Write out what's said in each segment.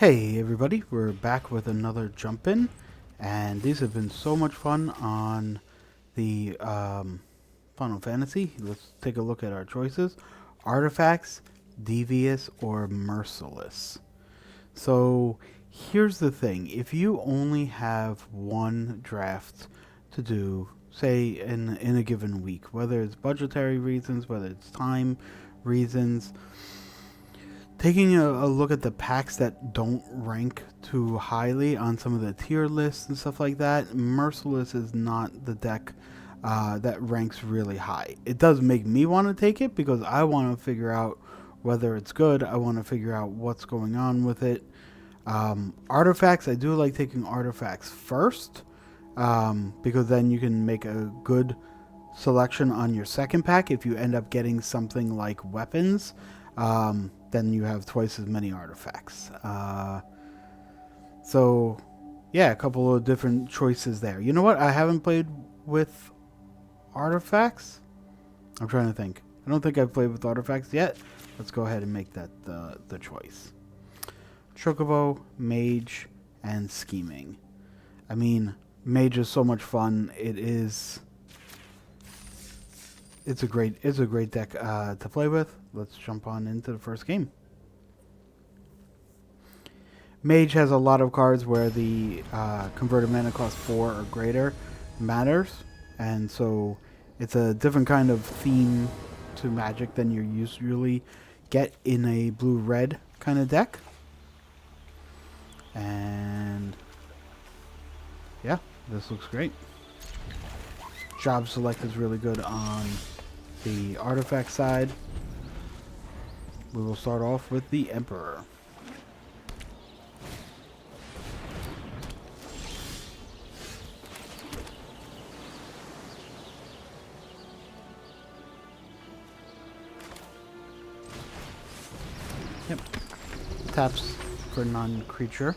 Hey everybody, we're back with another jump in, and these have been so much fun on the Final Fantasy. Let's take a look at our choices: artifacts, devious, or merciless. So here's the thing: if you only have one draft to do, say in a given week, whether it's budgetary reasons, whether it's time reasons, taking a look at the packs that don't rank too highly on some of the tier lists and stuff like that, Merciless is not the deck that ranks really high. It does make me want to take it because I want to figure out whether it's good. I want to figure out what's going on with it. Artifacts, I do like taking artifacts first because then you can make a good selection on your second pack. If you end up getting something like weapons, then you have twice as many artifacts. So, yeah, a couple of different choices there. You know what? I haven't played with artifacts. I'm trying to think. I don't think I've played with artifacts yet. Let's go ahead and make that the choice. Chocobo, Mage, and Scheming. I mean, Mage is so much fun. It's a great deck to play with. Let's jump on into the first game. Mage has a lot of cards where the converted mana cost 4 or greater matters, and so it's a different kind of theme to Magic than you usually get in a blue-red kind of deck. And yeah, this looks great. Job select is really good on the artifact side. We will start off with the Emperor. Yep. Taps for non-creature.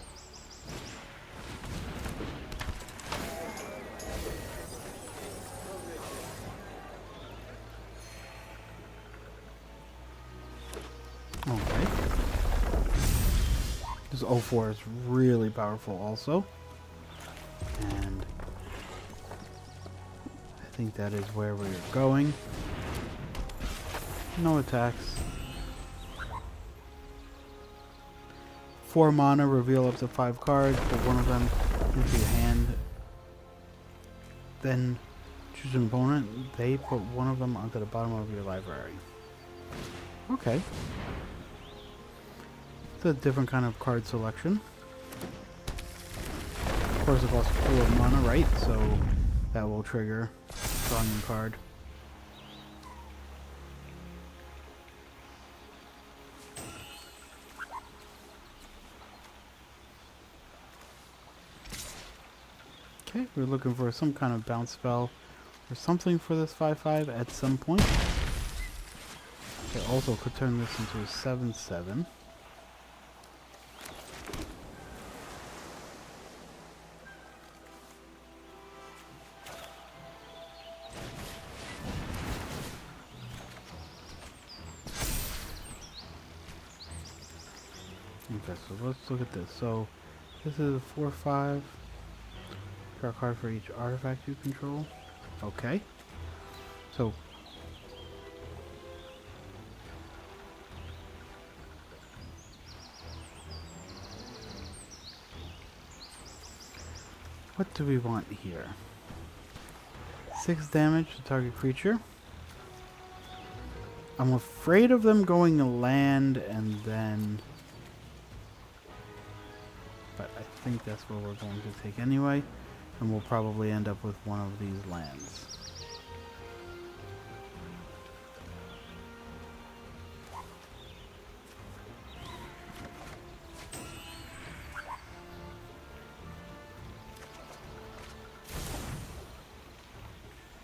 Okay. This 04 is really powerful also. And I think that is where we're going. No attacks. 4 mana, reveal up to 5 cards, put one of them into your hand. Then choose an opponent. They put one of them onto the bottom of your library. Okay. It's a different kind of card selection. Of course it costs 4 mana, right? So that will trigger drawing a card. Okay, we're looking for some kind of bounce spell or something for this 5/5 at some point. It also could turn this into a 7/7. Okay, so let's look at this. So this is a 4/5. Draw a card for each artifact you control. Okay. So what do we want here? 6 damage to target creature. I'm afraid of them going to land and then... but I think that's what we're going to take anyway. And we'll probably end up with one of these lands.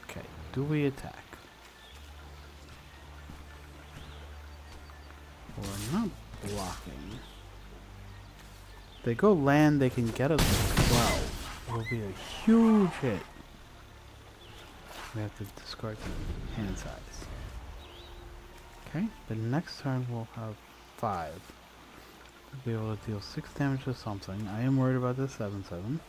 Okay, do we attack? We're not blocking. If they go land, they can get us to 12. It will be a huge hit. We have to discard the hand size. Okay, the next turn we'll have 5. Be able to deal 6 damage to something. I am worried about this 7/7.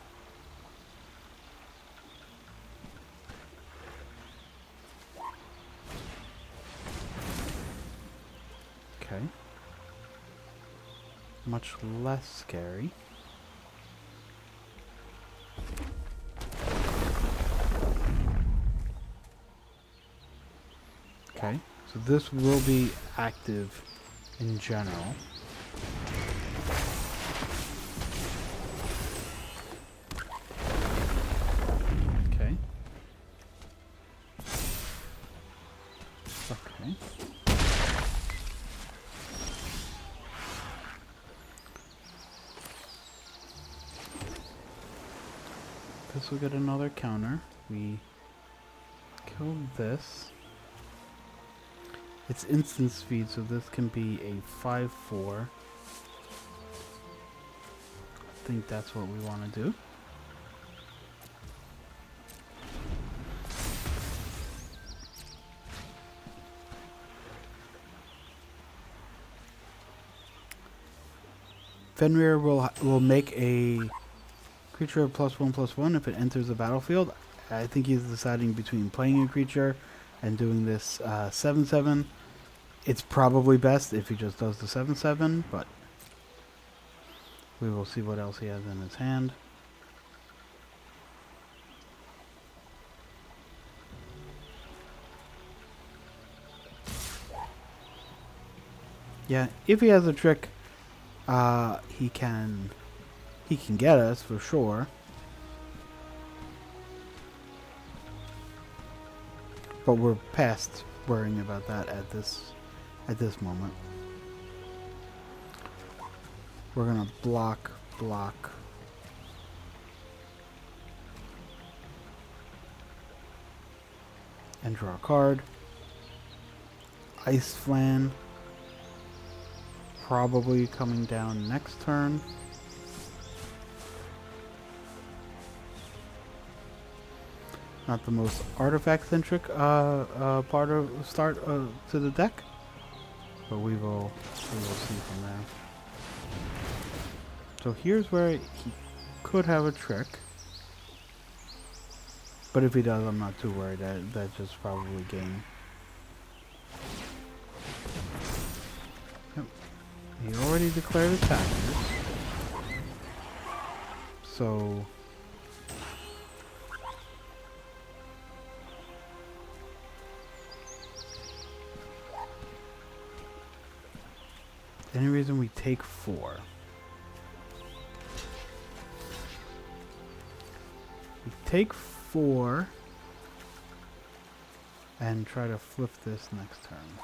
Okay. Much less scary. Okay, so this will be active in general. Okay. Okay. This will get another counter. We kill this. It's instant speed, so this can be a 5/4. I think that's what we want to do. Fenrir will make a creature +1/+1 if it enters the battlefield. I think he's deciding between playing a creature and doing this 7/7. It's probably best if he just does the 7/7, but we will see what else he has in his hand. Yeah, if he has a trick, he can get us for sure. But we're past worrying about that at this moment. We're gonna block, and draw a card. Ice Flan probably coming down next turn. Not the most artifact-centric part of start to the deck, but we will see from there. So here's where he could have a trick, but if he does, I'm not too worried. That's just probably game. Yep. He already declared attackers, so. Any reason we take 4? We take 4 and try to flip this next turn.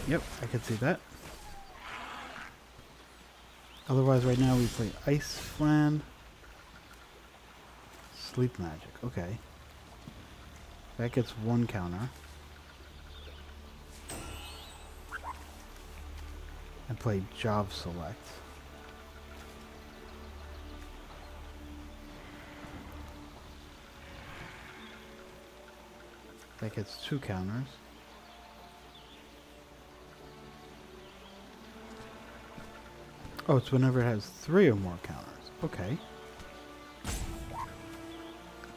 Yep, I can see that. Otherwise, right now we play Ice Flan. Sleep Magic, okay. That gets 1 counter. And play Job Select. That gets 2 counters. Oh, it's whenever it has 3 or more counters. Okay.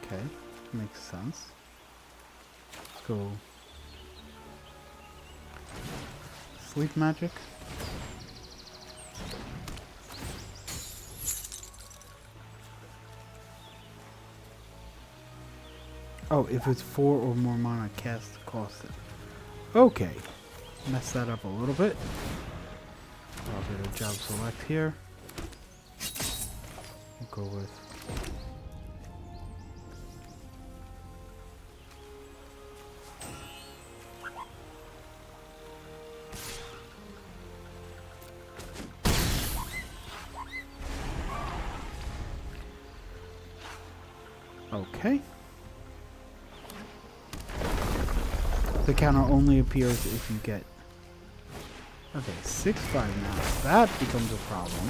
Okay, makes sense. Let's go Sleep Magic. Oh, if it's 4 or more mana cast costed. Okay. Mess that up a little bit. I'll get a Job Select here. We'll go with okay. The counter only appears if you get... Okay, 6/5 now. That becomes a problem.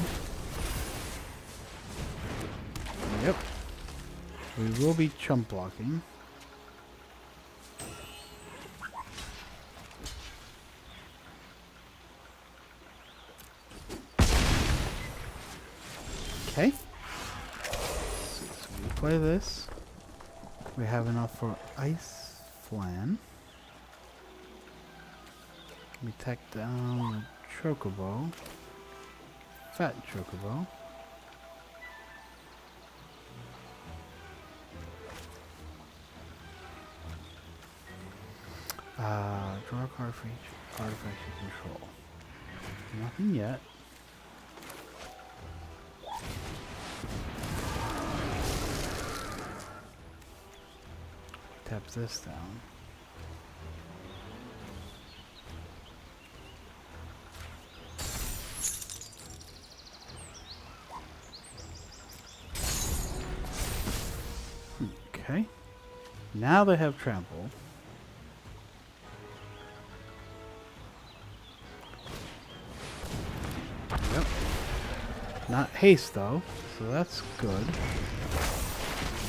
Yep. We will be chump blocking. Okay. So we play this. We have enough for Ice Flan. We take down the Chocobo. Fat Chocobo. Draw a card for each artifact you control. Nothing yet. Tap this down. Okay. Now they have trample. Yep. Not haste though, so that's good.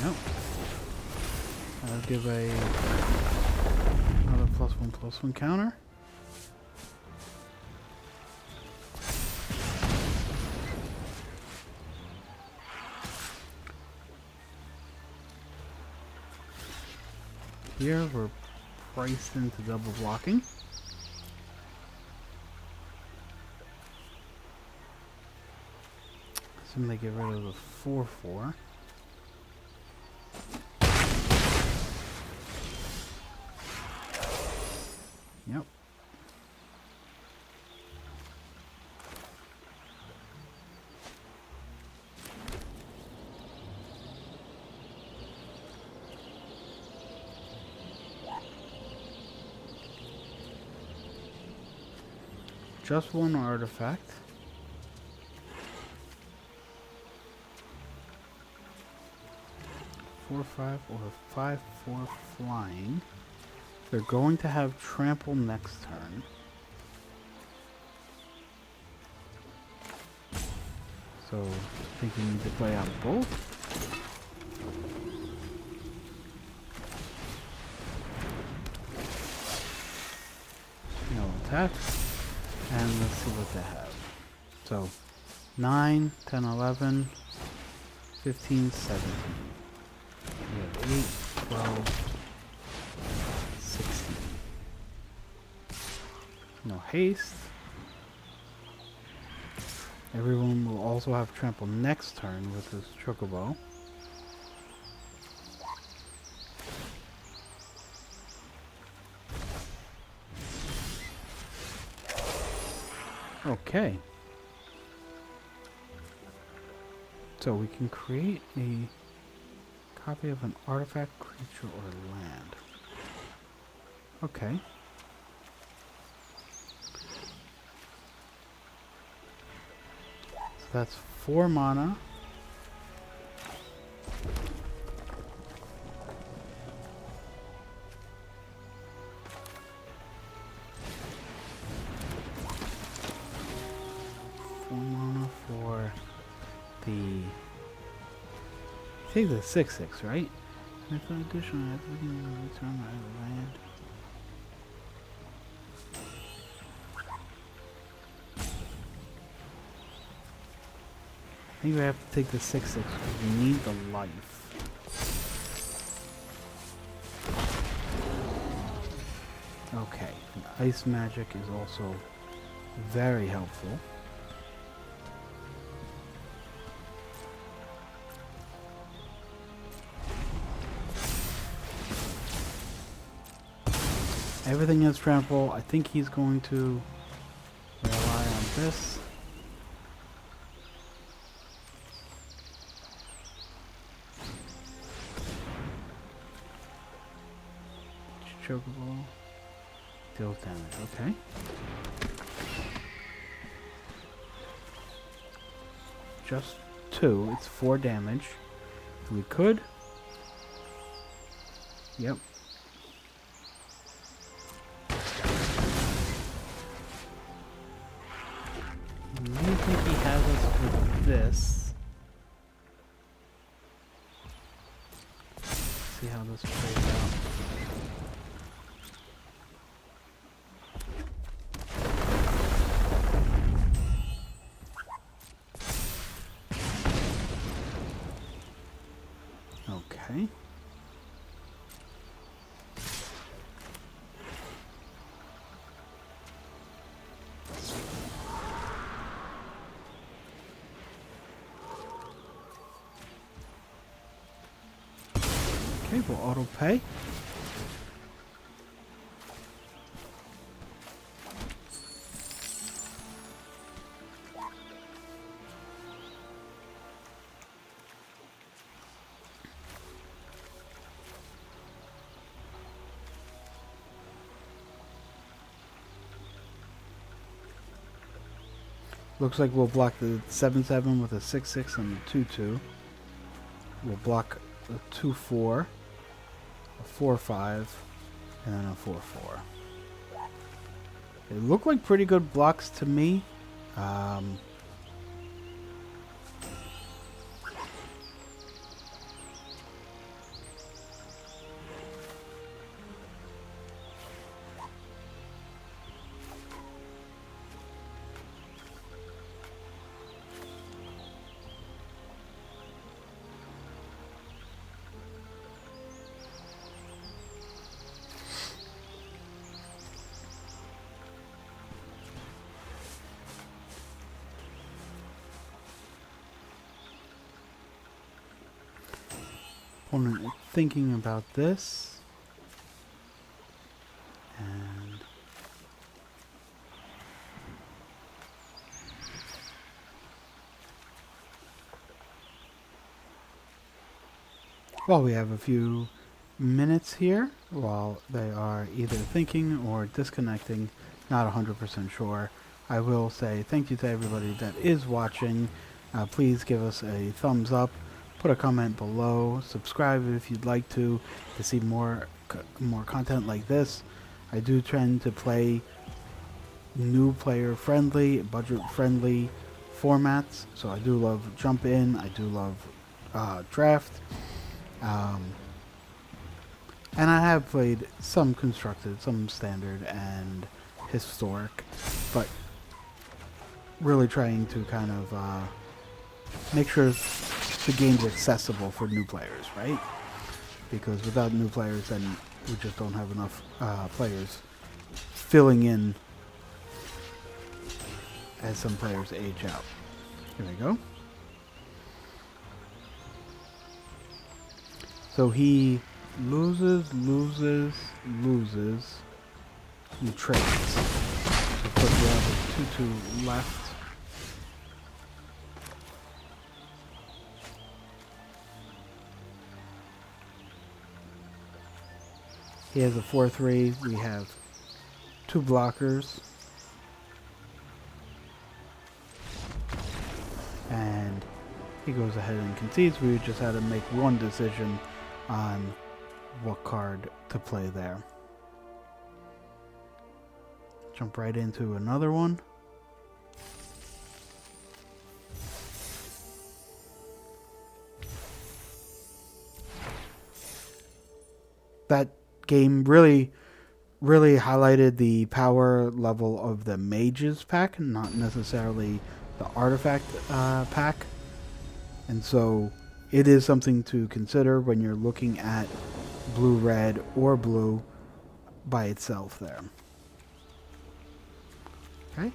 Yep. I'll give another +1/+1 counter. Here we're priced into double blocking. Assume they get rid of the 4/4. Yep. Just one artifact. Four, 5, or 5/4 flying. They're going to have trample next turn. So I think you need to play out both. No attacks. And let's see what they have. So 9, 10, 11, 15, 17. We have 8, 12, 16. No haste. Everyone will also have trample next turn with this Chocobo. Okay. So we can create a copy of an artifact, creature, or land. Okay. So that's 4 mana. For the I think the 6/6, right? And if additional, I have to return my land. I think we have to take the 6/6 because we need the life. Okay, and ice magic is also very helpful. Everything has trample. I think he's going to rely on this. Chocobo deals damage. Okay. Just 2. It's 4 damage. We could. Yep. I think he has us with this. See how this plays out. Okay. Okay, we'll auto pay. Looks like we'll block the 7/7 with a 6/6 and a 2/2. We'll block a 2/4, a 4/5, and then a 4/4. They look like pretty good blocks to me. Opponent thinking about this. And well, we have a few minutes here while they are either thinking or disconnecting, not 100% sure. I will say thank you to everybody that is watching. Please give us a thumbs up. Put a comment below. Subscribe if you'd like to see more content like this. I do tend to play new player friendly, budget friendly formats. So I do love Jump In. I do love Draft. And I have played some Constructed, some Standard, and Historic. But really trying to kind of make sure the game's accessible for new players, right? Because without new players, then we just don't have enough players filling in as some players age out. Here we go. So he loses, he trades. So of course we have a 2/2 left. He has a 4/3. We have 2 blockers. And he goes ahead and concedes. We just had to make one decision on what card to play there. Jump right into another one. That game really highlighted the power level of the mages pack, not necessarily the artifact pack. And so it is something to consider when you're looking at blue, red, or blue by itself there. Okay.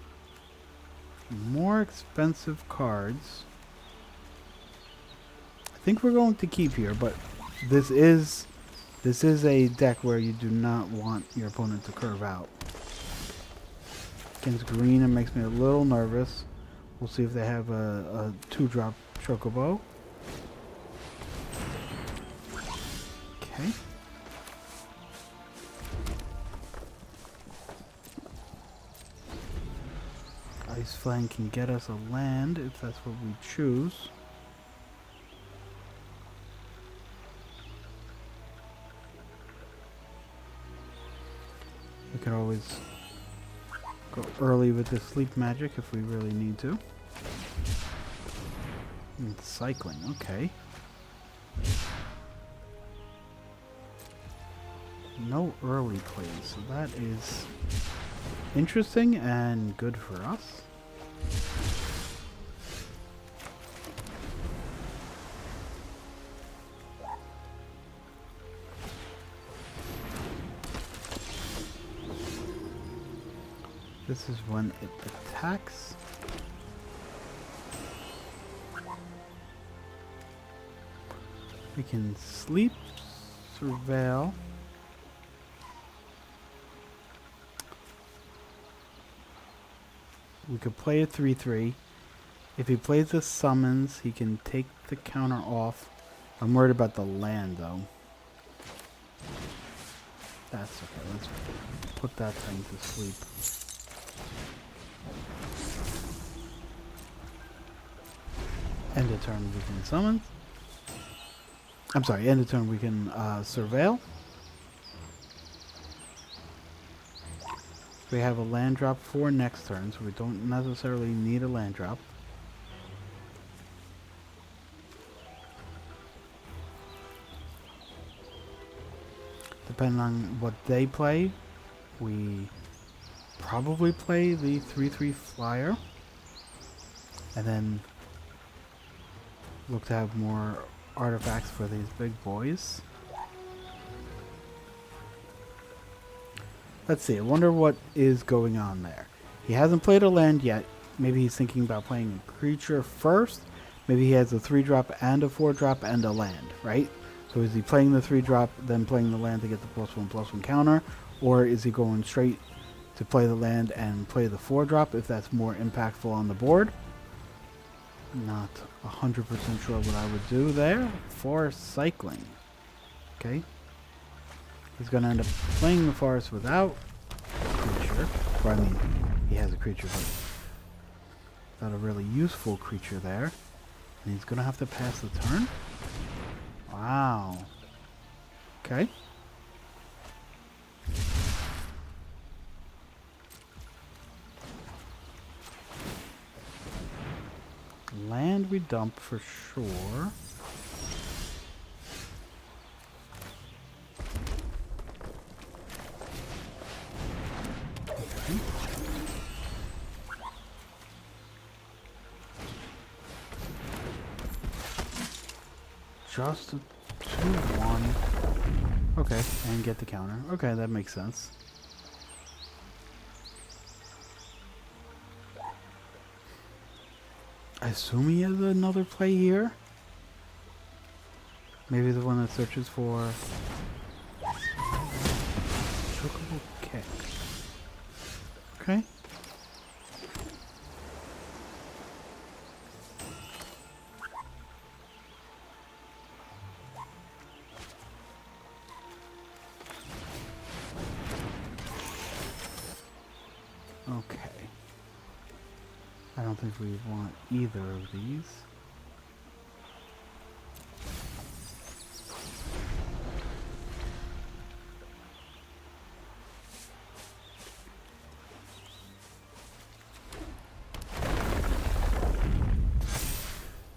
More expensive cards. I think we're going to keep here, but this is a deck where you do not want your opponent to curve out. Against green, it makes me a little nervous. We'll see if they have a 2-drop Chocobo. Okay. Ice Fang can get us a land if that's what we choose. We could always go early with the sleep magic if we really need to. And cycling, okay. No early plays, so that is interesting and good for us. This is when it attacks. We can sleep, surveil. We could play a 3/3. If he plays the summons, he can take the counter off. I'm worried about the land, though. That's okay. Let's put that thing to sleep. End of turn, we can summon. I'm sorry, end of turn, we can surveil. We have a land drop for next turn, so we don't necessarily need a land drop. Depending on what they play, we probably play the 3/3 flyer. And then look to have more artifacts for these big boys. Let's see, I wonder what is going on there. He hasn't played a land yet. Maybe he's thinking about playing a creature first. Maybe he has a 3-drop and a 4-drop and a land, right? So is he playing the 3-drop, then playing the land to get the +1/+1 counter? Or is he going straight to play the land and play the 4-drop if that's more impactful on the board? Not 100% sure what I would do there. Forest cycling. Okay. He's going to end up playing the forest without a creature. Or I mean, he has a creature, but not a really useful creature there. And he's going to have to pass the turn? Wow. Okay. Land we dump for sure. Okay. Just a 2/1. Okay, and get the counter. Okay, that makes sense. I assume he has another play here. Maybe the one that searches for chocobo kick. Okay. Okay. I don't think we want either of these.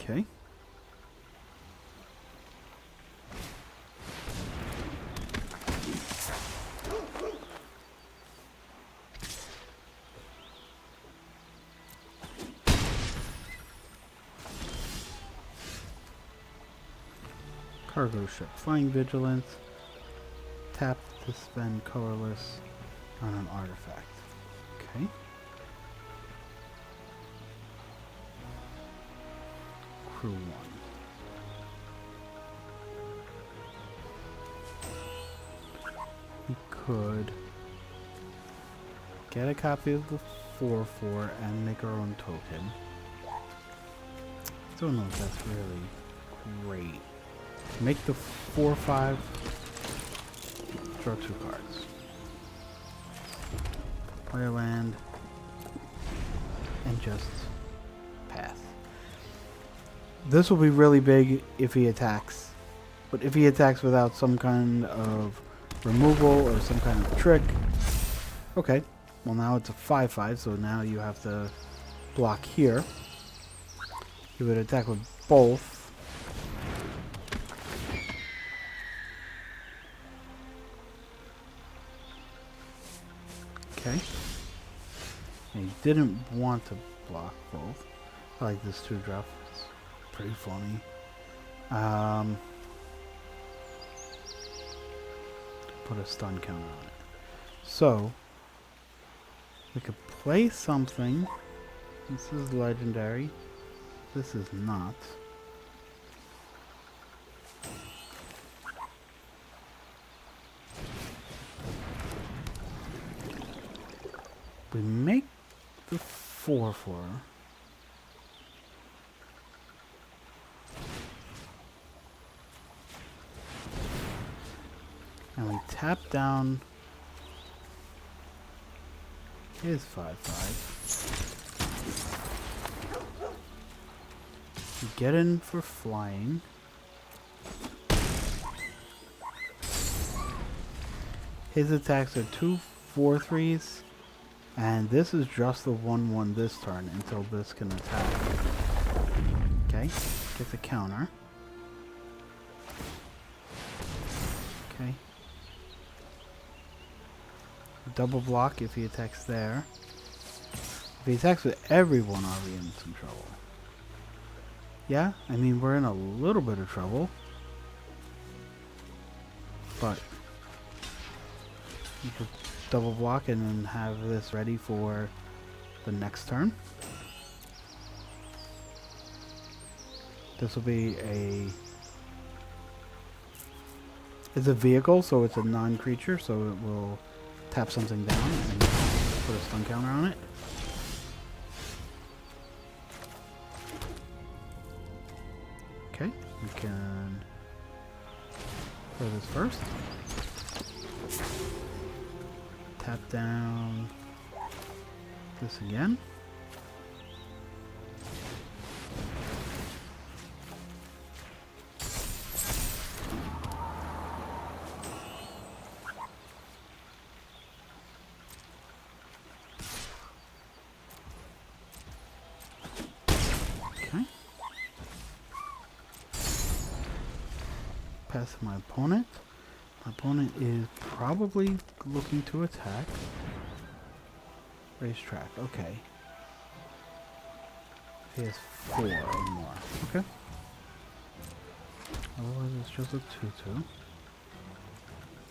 Okay. Cargo ship. Flying Vigilance. Tap to spend colorless on an artifact. Okay. Crew 1. We could get a copy of the 4/4 and make our own token. Don't know if that's really great. Make the 4/5. Draw 2 cards. Play a land. And just pass. This will be really big if he attacks. But if he attacks without some kind of removal or some kind of trick. Okay. Well, now it's a 5/5, so now you have to block here. He would attack with both. Okay. And he didn't want to block both. I like this 2-drop. It's pretty funny. Put a stun counter on it. So, We could play something. This is legendary. This is not. We make the 4/4. And we tap down his 5/5. We get in for flying. His attacks are 2 4/3s. And this is just the 1/1 this turn until this can attack. Okay, gets a counter. Okay. Double block if he attacks there. If he attacks with everyone, are we in some trouble? Yeah, I mean, we're in a little bit of trouble. But you could double block and then have this ready for the next turn. This will be it's a vehicle, so it's a non-creature, so it will tap something down and put a stun counter on it. Okay, we can play this first. Tap down this again. Okay. Pass my opponent. My opponent is probably looking to attack. Racetrack, okay. He has 4 or more. Okay. Otherwise it's just a 2/2.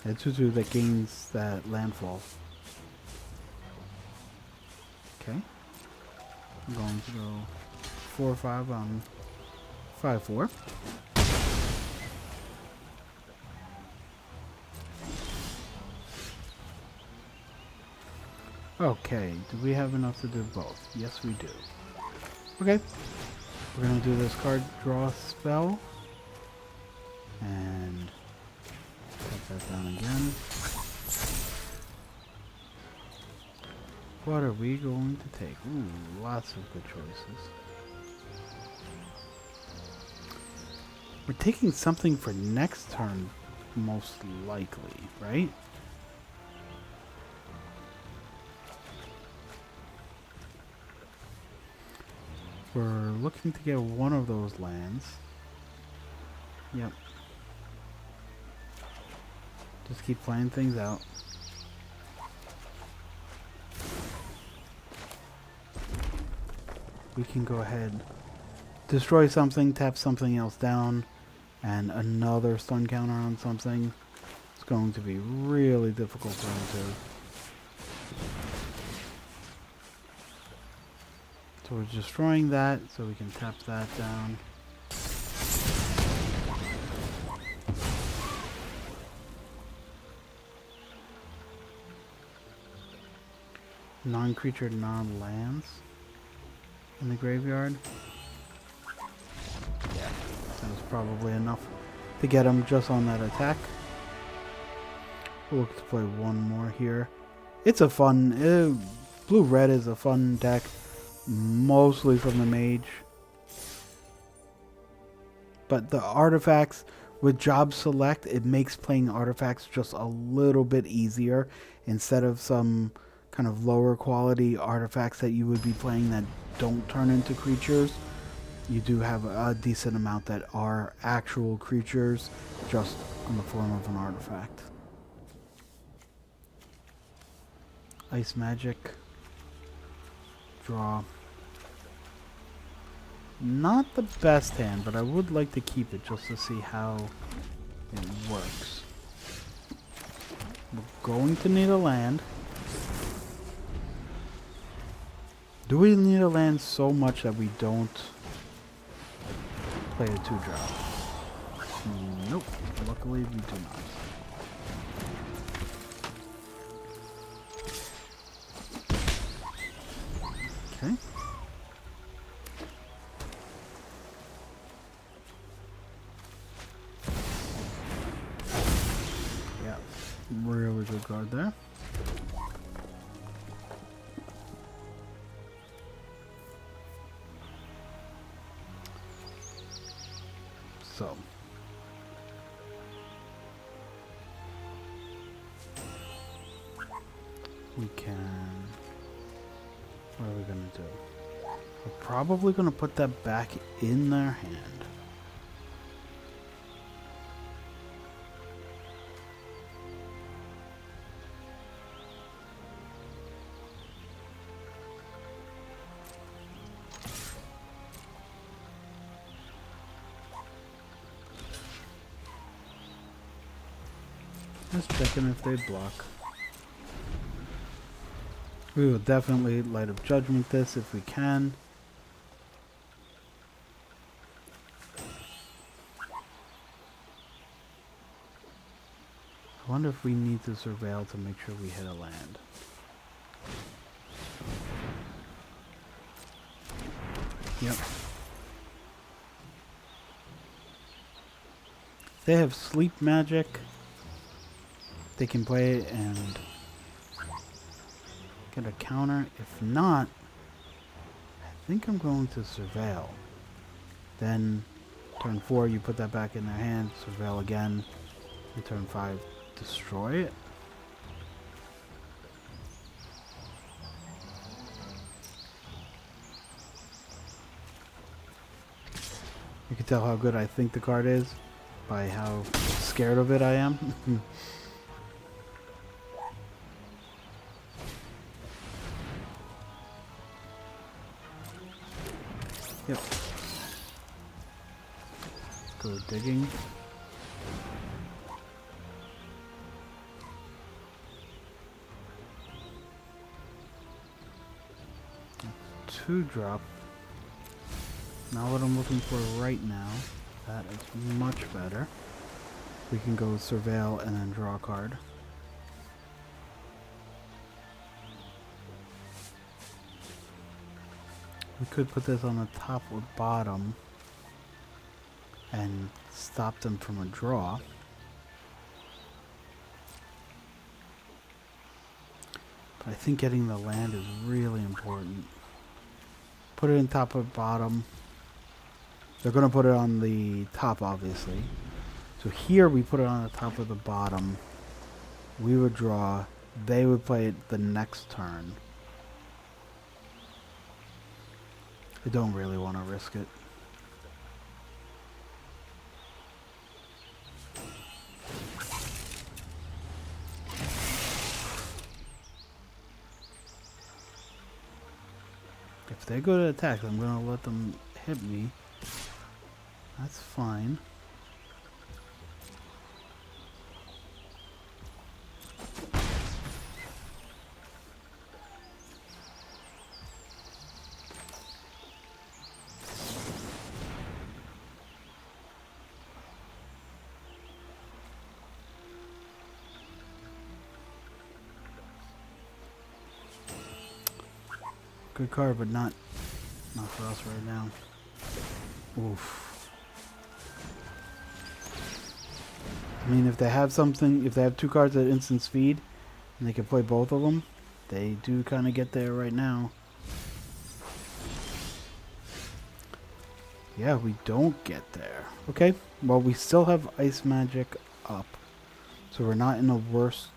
A 2/2 that gains that landfall. Okay. I'm going to go 4/5 on 5/4. Okay, do we have enough to do both? Yes, we do. Okay, we're gonna do this card draw spell. And put that down again. What are we going to take? Ooh, lots of good choices. We're taking something for next turn, most likely, right? We're looking to get one of those lands. Yep. Just keep playing things out. We can go ahead, destroy something, tap something else down, and another stun counter on something. It's going to be really difficult for him to. So we're destroying that, so we can tap that down. Non-creature, non-lands in the graveyard. Yeah, that was probably enough to get him just on that attack. We'll look to play one more here. It's a fun, blue-red is a fun deck. Mostly from the mage. But the artifacts, with job select, it makes playing artifacts just a little bit easier. Instead of some kind of lower quality artifacts that you would be playing that don't turn into creatures. You do have a decent amount that are actual creatures, just in the form of an artifact. Ice Magic. Draw. Not the best hand, but I would like to keep it just to see how it works. We're going to need a land. Do we need a land so much that we don't play a 2-drop? Nope. Luckily, we do not. Okay. Yeah. Really good card there. So, we can, what are we going to do? We're probably going to put that back in their hand. Just checking if they block. We will definitely Light of Judgment this if we can. I wonder if we need to surveil to make sure we hit a land. Yep. They have sleep magic. They can play it and get a counter. If not, I think I'm going to surveil. Then turn 4, you put that back in their hand, surveil again, and turn 5, destroy it. You can tell how good I think the card is by how scared of it I am. Yep. Go digging. Two drop. Not what I'm looking for right now. That is much better. We can go surveil and then draw a card. We could put this on the top or bottom and stop them from a draw. But I think getting the land is really important. Put it in top or bottom. They're going to put it on the top, obviously. So here we put it on the top or the bottom. We would draw. They would play it the next turn. I don't really want to risk it. If they go to attack, I'm going to let them hit me. That's fine. Good card, but not for us right now. Oof. I mean, if they have something, if they have 2 cards at instant speed, and they can play both of them, they do kind of get there right now. Yeah, we don't get there. Okay, well, we still have Ice Magic up, so we're not in a worse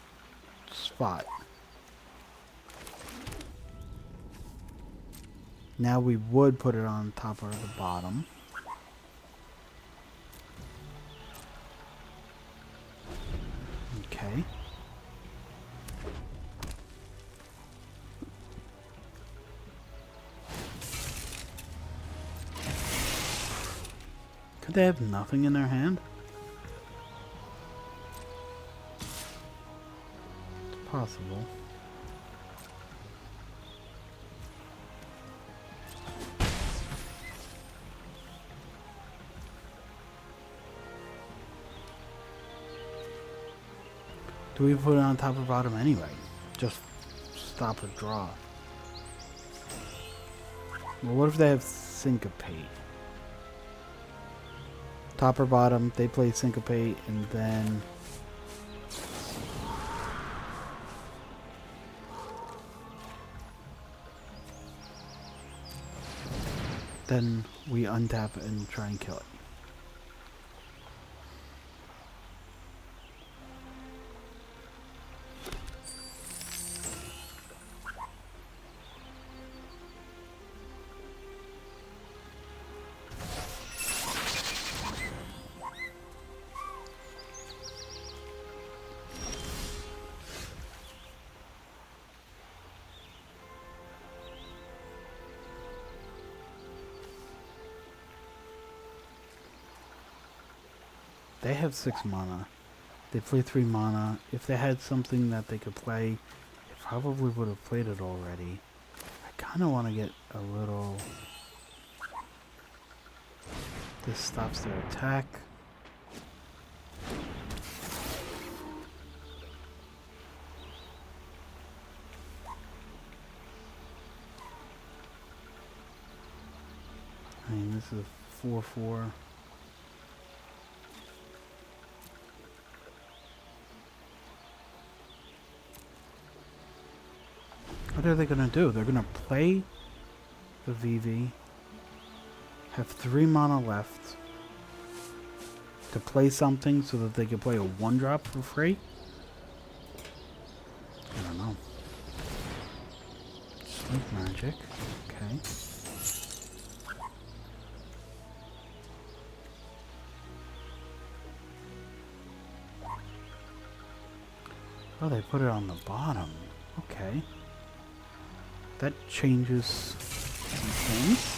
spot. Now we would put it on top or the bottom. Okay. Could they have nothing in their hand? It's possible. Do we put it on top or bottom anyway? Just stop a draw. Well, what if they have syncopate? Top or bottom, they play syncopate, and then... then we untap and try and kill it. They have 6 mana. They play 3 mana. If they had something that they could play, they probably would have played it already. I kind of want to get a little... This stops their attack. I mean, this is a 4/4. What are they going to do? They're going to play the VV, have 3 mana left to play something so that they can play a 1-drop for free? I don't know. Sleep magic. Okay. Oh, they put it on the bottom. Okay. That changes some things.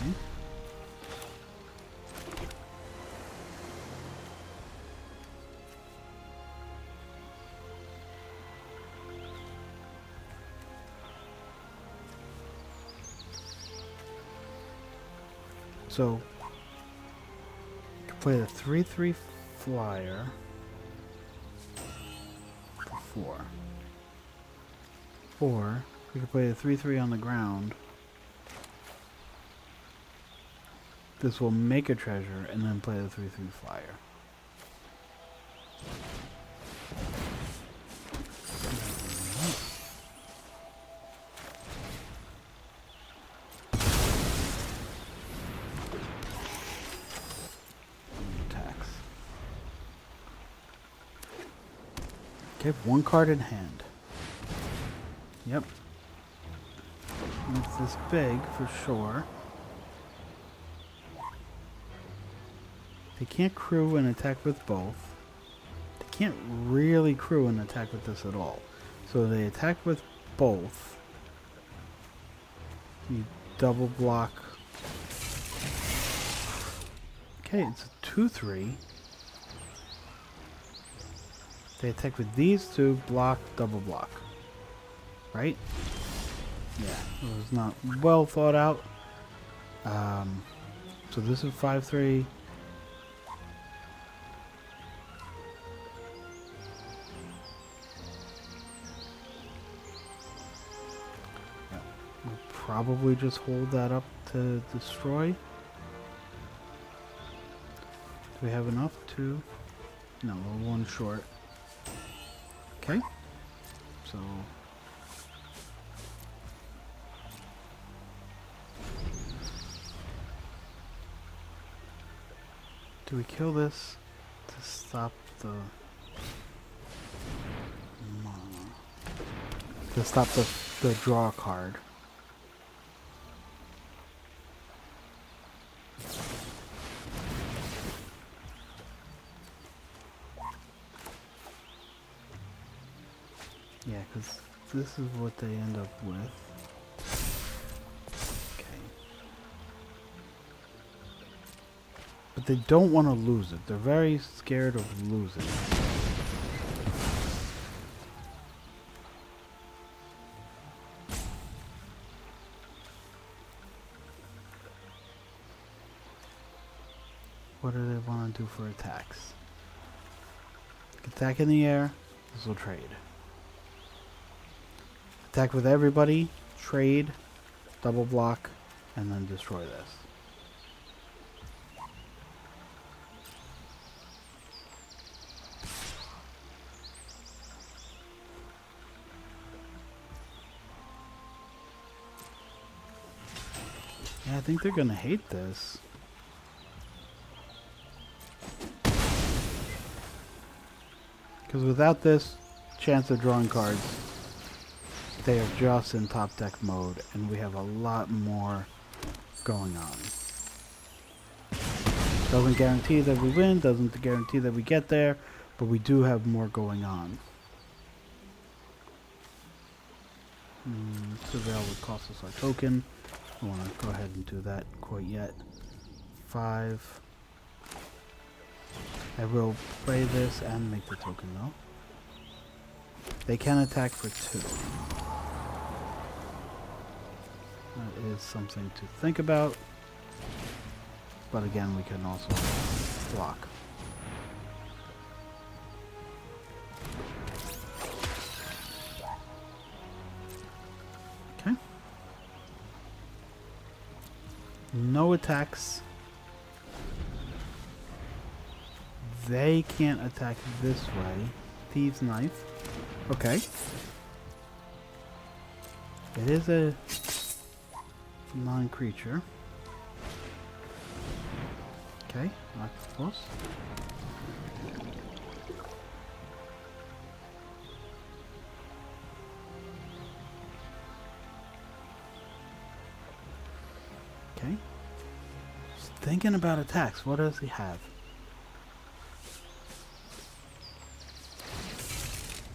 Okay. So play the 3/3 flyer for 4. Or we could play the 3/3 on the ground. This will make a treasure and then play the 3/3 flyer. Okay, 1 card in hand. Yep. It's this big for sure. They can't crew and attack with both. They can't really crew and attack with this at all. So they attack with both. You double block. Okay, it's a 2/3. They attack with these 2, block, double block. Right? Yeah, it was not well thought out. So this is 5/3. Yeah, we'll probably just hold that up to destroy. Do we have enough to? No, we're 1 short. Okay, so do we kill this to stop the the draw card? Yeah, because this is what they end up with. Okay. But they don't want to lose it. They're very scared of losing it. What do they want to do for attacks? Attack in the air. This will trade. Attack with everybody. Trade. Double block. And then destroy this. Yeah, I think they're gonna hate this. Because without this chance of drawing cards, they are just in top deck mode, and we have a lot more going on. Doesn't guarantee that we win, doesn't guarantee that we get there, but we do have more going on. Surveil would cost us our token. I don't want to go ahead and do that quite yet. 5. I will play this and make the token though. They can attack for 2. That is something to think about. But again, we can also block. Okay. No attacks. They can't attack this way. Thieves' Knife. Okay. It is a non-creature. Okay, not close. Okay. Just thinking about attacks. What does he have?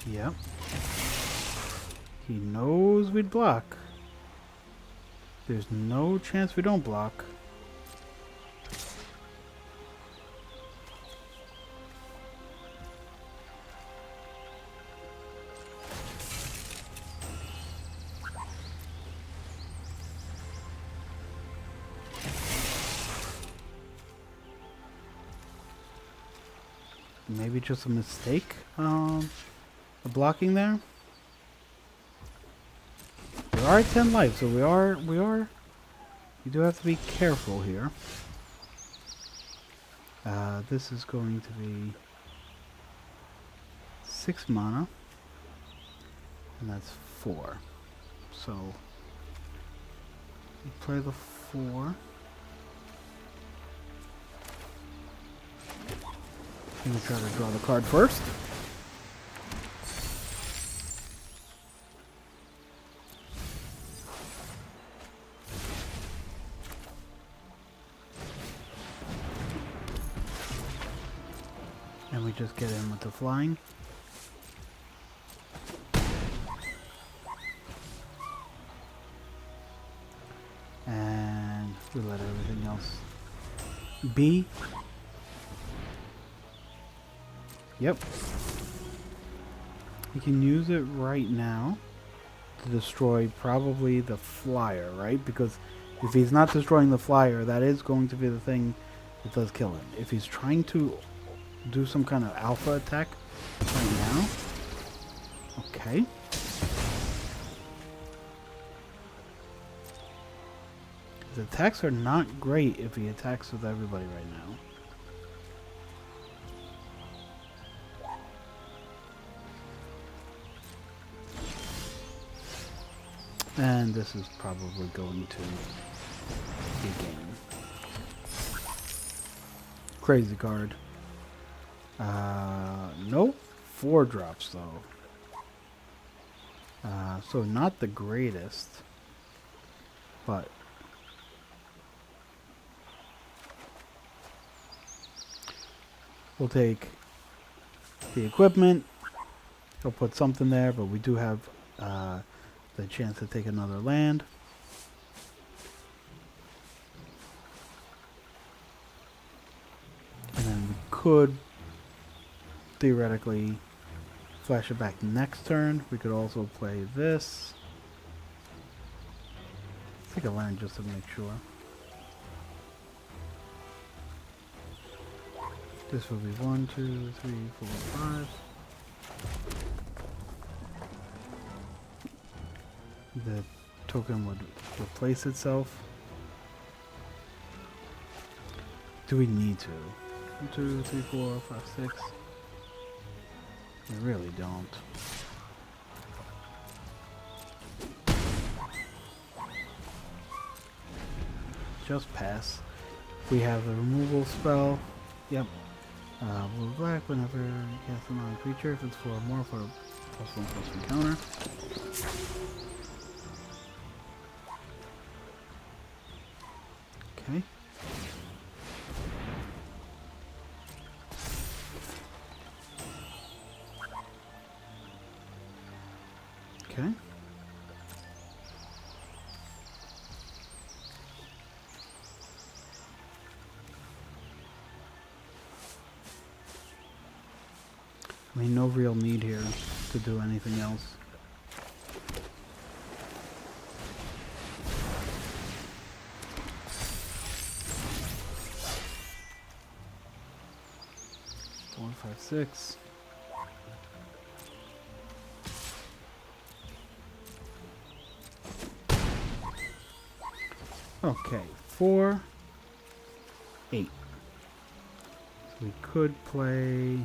Yep. He knows we'd block. There's no chance we don't block. Maybe just a mistake. The blocking there. There are 10 lives, so you do have to be careful here. This is going to be 6 mana, and that's 4. So we play the 4. I'm gonna try to draw the card first. And we just get in with the flying. And we let everything else be. Yep. We can use it right now to destroy probably the flyer, right? Because if he's not destroying the flyer, that is going to be the thing that does kill him. If he's trying to do some kind of alpha attack right now. Okay. His attacks are not great if he attacks with everybody right now. And this is probably going to be a game. Crazy card. No 4 drops though. So not the greatest, but we'll take the equipment. He'll put something there, but we do have the chance to take another land. And then we could theoretically flash it back next turn. We could also play this. Take a land just to make sure. This will be 1, 2, 3, 4, 5. The token would replace itself. Do we need to? 1, 2, 3, 4, 5, 6. We really don't. Just pass. We have the removal spell. Yep. Blue black whenever you cast a non-creature. If it's 4 or more for a +1/+1 counter. Okay. Okay. I mean, no real need here to do anything else. Four, 5, 6. Okay, 4, 8. So we could play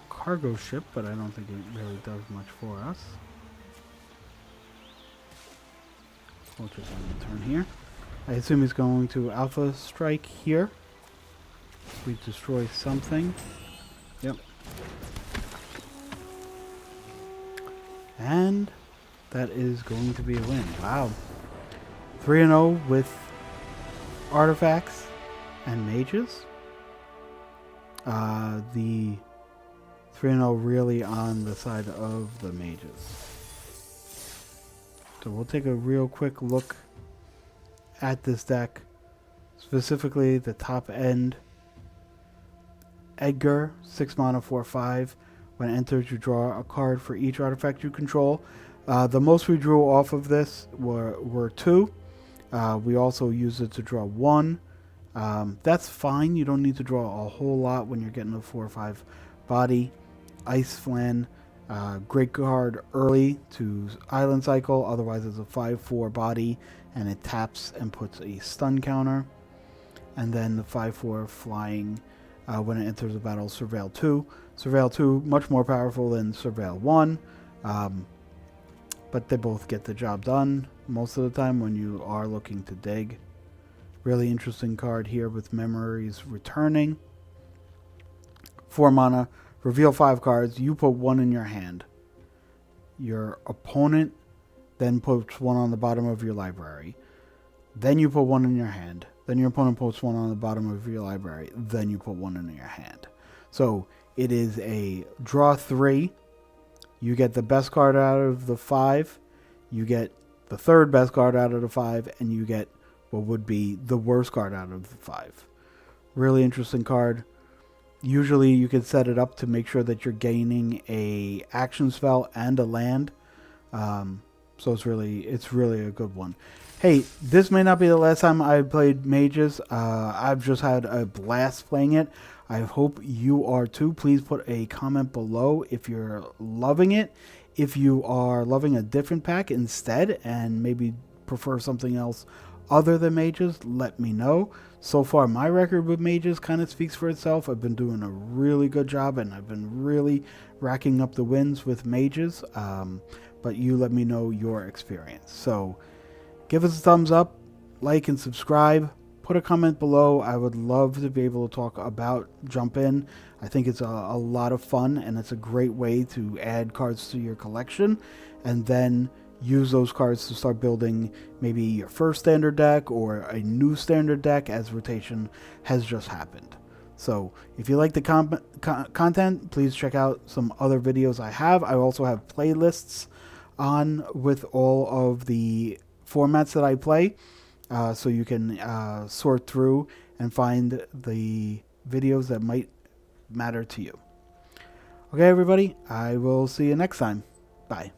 cargo ship, but I don't think it really does much for us. We'll just end the turn here. I assume he's going to alpha strike here. We destroy something. Yep. And that is going to be a win. Wow. 3-0 with artifacts and mages. The 3-0 really on the side of the mages. So we'll take a real quick look at this deck. Specifically the top end. Edgar, 6 mana, 4/5. When enters, you draw a card for each artifact you control. The most we drew off of this were 2. We also used it to draw 1. That's fine. You don't need to draw a whole lot when you're getting a 4/5 body. Ice Flan, great card early to Island Cycle. Otherwise, it's a 5/4 body, and it taps and puts a stun counter. And then the 5/4 flying when it enters the battle, Surveil 2. Surveil 2, much more powerful than Surveil 1. But they both get the job done most of the time when you are looking to dig. Really interesting card here with Memories Returning. 4 mana, reveal 5 cards. You put 1 in your hand. Your opponent then puts 1 on the bottom of your library. Then you put 1 in your hand. Then your opponent puts 1 on the bottom of your library. Then you put 1 in your hand. So it is a draw 3. You get the best card out of the 5. You get the third best card out of the 5. And you get what would be the worst card out of the 5. Really interesting card. Usually you can set it up to make sure that you're gaining a action spell and a land. So it's really a good one. Hey, this may not be the last time I played Mages. I've just had a blast playing it. I hope you are too. Please put a comment below if you're loving it. If you are loving a different pack instead and maybe prefer something else other than Mages, let me know. So far, my record with Mages kind of speaks for itself. I've been doing a really good job, and I've been really racking up the wins with Mages. But you let me know your experience. So give us a thumbs up, like and subscribe. Put a comment below. I would love to be able to talk about Jump In. I think it's a lot of fun, and it's a great way to add cards to your collection, and then use those cards to start building maybe your first standard deck or a new standard deck as rotation has just happened. So if you like the content, please check out some other videos I have. I also have playlists on with all of the formats that I play, so you can sort through and find the videos that might matter to you. Okay, everybody, I will see you next time. Bye.